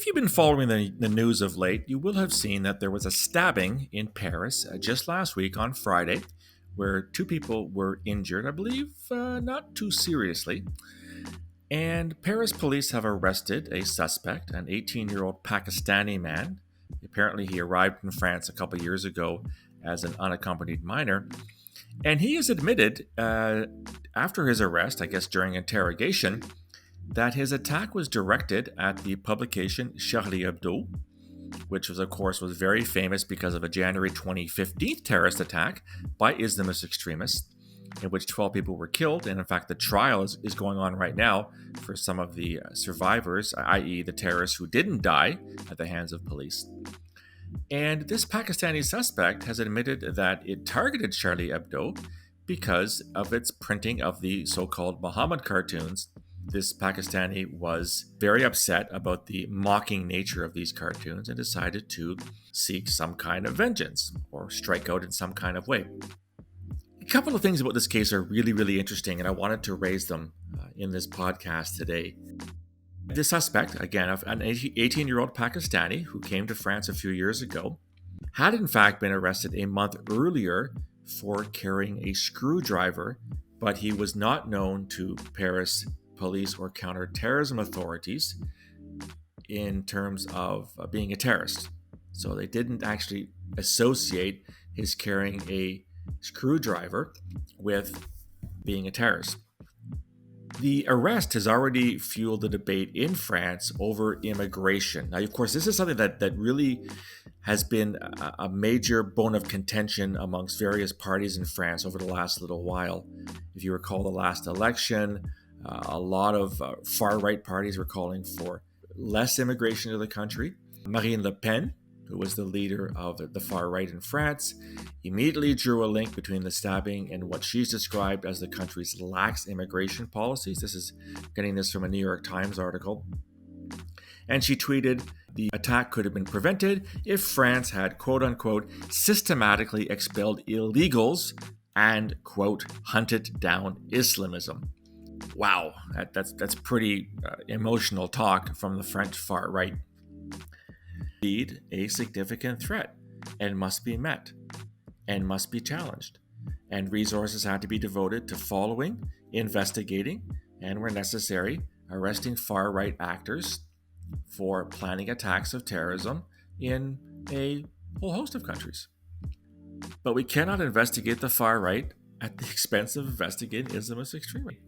If you've been following the news of late, you will have seen that there was a stabbing in Paris just last week on Friday, where two people were injured, I believe not too seriously. And Paris police have arrested a suspect, an 18-year-old Pakistani man. Apparently, he arrived in France a couple years ago as an unaccompanied minor. And he has admitted, after his arrest, I guess during interrogation, that his attack was directed at the publication Charlie Hebdo, which was, of course, was very famous because of a January 2015 terrorist attack by Islamist extremists, in which 12 people were killed. And in fact, the trial is going on right now for some of the survivors, i.e. the terrorists who didn't die at the hands of police. And this Pakistani suspect has admitted that it targeted Charlie Hebdo because of its printing of the so-called Muhammad cartoons. This Pakistani was very upset about the mocking nature of these cartoons and decided to seek some kind of vengeance or strike out in some kind of way. A couple of things about this case are really, really interesting, and I wanted to raise them in this podcast today. The suspect, again, an 18-year-old Pakistani who came to France a few years ago, had in fact been arrested a month earlier for carrying a screwdriver, but he was not known to Paris police or counterterrorism authorities in terms of being a terrorist. So they didn't actually associate his carrying a screwdriver with being a terrorist. The arrest has already fueled the debate in France over immigration. Now, of course, this is something that really has been a major bone of contention amongst various parties in France over the last little while. If you recall the last election, a lot of far-right parties were calling for less immigration to the country. Marine Le Pen, who was the leader of the far-right in France, immediately drew a link between the stabbing and what she's described as the country's lax immigration policies. This is getting this from a New York Times article. And she tweeted, the attack could have been prevented if France had, quote-unquote, systematically expelled illegals and, quote, hunted down Islamism. Wow, that's pretty emotional talk from the French far right. Indeed, a significant threat and must be met and must be challenged. And resources had to be devoted to following, investigating, and where necessary, arresting far right actors for planning attacks of terrorism in a whole host of countries. But we cannot investigate the far right at the expense of investigating Islamist extremism,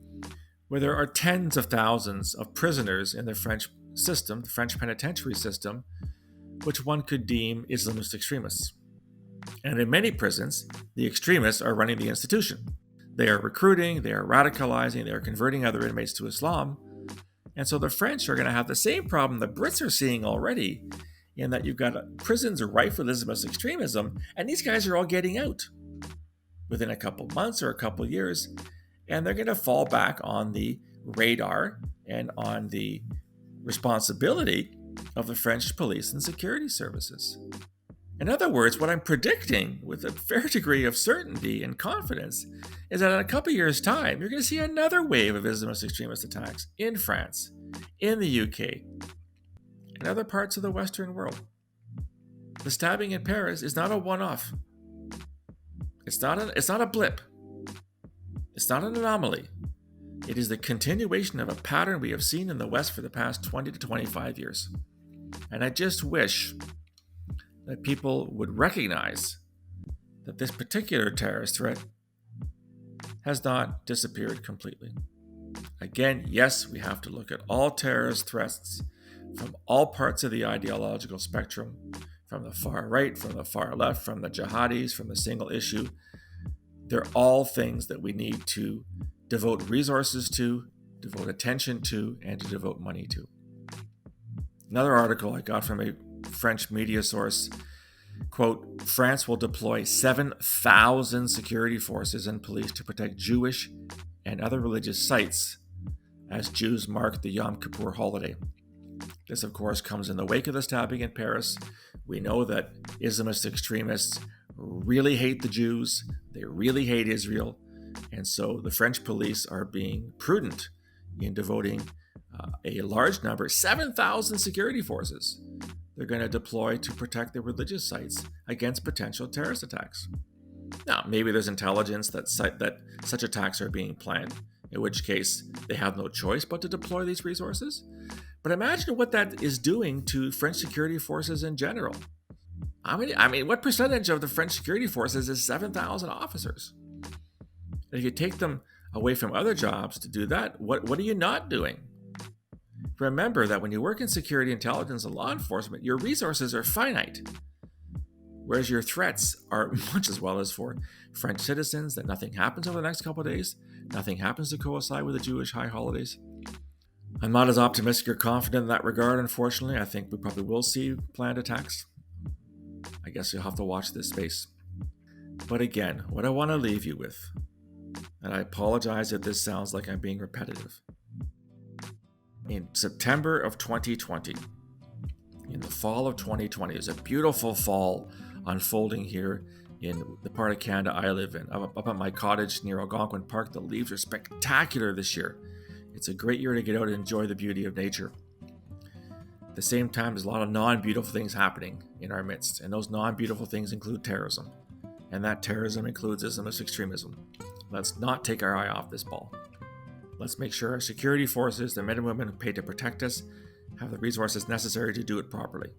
where there are tens of thousands of prisoners in the French system, the French penitentiary system, which one could deem Islamist extremists. And in many prisons, the extremists are running the institution. They are recruiting, they are radicalizing, they are converting other inmates to Islam. And so the French are going to have the same problem the Brits are seeing already, in that you've got prisons rife with Islamist extremism, and these guys are all getting out within a couple months or a couple years. And they're going to fall back on the radar and on the responsibility of the French police and security services. In other words, what I'm predicting with a fair degree of certainty and confidence is that in a couple years' time, you're going to see another wave of Islamist extremist attacks in France, in the UK, and other parts of the Western world. The stabbing in Paris is not a one-off. It's not a blip. It's not an anomaly. It is the continuation of a pattern we have seen in the West for the past 20 to 25 years. And I just wish that people would recognize that this particular terrorist threat has not disappeared completely. Again, yes, we have to look at all terrorist threats from all parts of the ideological spectrum, from the far right, from the far left, from the jihadis, from the single issue. They're all things that we need to devote resources to, devote attention to, and to devote money to. Another article I got from a French media source, quote, France will deploy 7,000 security forces and police to protect Jewish and other religious sites as Jews mark the Yom Kippur holiday. This, of course, comes in the wake of the stabbing in Paris. We know that Islamist extremists really hate the Jews. They really hate Israel. And so the French police are being prudent in devoting a large number, 7,000 security forces, they're going to deploy to protect their religious sites against potential terrorist attacks. Now, maybe there's intelligence that such attacks are being planned, in which case they have no choice but to deploy these resources. But imagine what that is doing to French security forces in general. I mean, what percentage of the French security forces is 7,000 officers? And if you take them away from other jobs to do that, what are you not doing? Remember that when you work in security, intelligence, and law enforcement, your resources are finite, whereas your threats are much as well as for French citizens, that nothing happens over the next couple of days, nothing happens to coincide with the Jewish high holidays. I'm not as optimistic or confident in that regard, unfortunately. I think we probably will see planned attacks. I guess you'll have to watch this space. But again, what I want to leave you with, and I apologize if this sounds like I'm being repetitive. In September of 2020, in the fall of 2020, there's a beautiful fall unfolding here in the part of Canada I live in. I'm up at my cottage near Algonquin Park. The leaves are spectacular this year. It's a great year to get out and enjoy the beauty of nature. At the same time, there's a lot of non-beautiful things happening in our midst, and those non-beautiful things include terrorism. And that terrorism includes Islamist extremism. Let's not take our eye off this ball. Let's make sure our security forces, the men and women who pay to protect us, have the resources necessary to do it properly.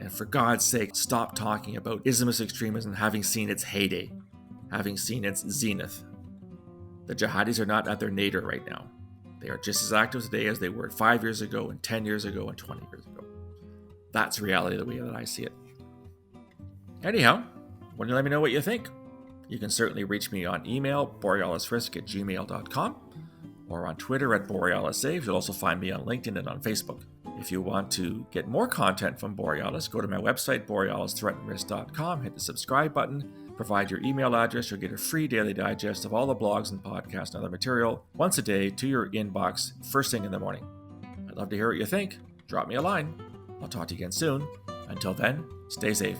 And for God's sake, stop talking about Islamist extremism having seen its heyday, having seen its zenith. The jihadis are not at their nadir right now. They are just as active today as they were 5 years ago, and 10 years ago, and 20 years ago. That's reality the way that I see it. Anyhow, why don't you let me know what you think? You can certainly reach me on email, borealisrisk@gmail.com, or on Twitter @BorealisSaves. You'll also find me on LinkedIn and on Facebook. If you want to get more content from Borealis, go to my website, borealisthreatandrisk.com, hit the subscribe button, provide your email address. You'll get a free daily digest of all the blogs and podcasts and other material once a day to your inbox first thing in the morning. I'd love to hear what you think. Drop me a line. I'll talk to you again soon. Until then, stay safe.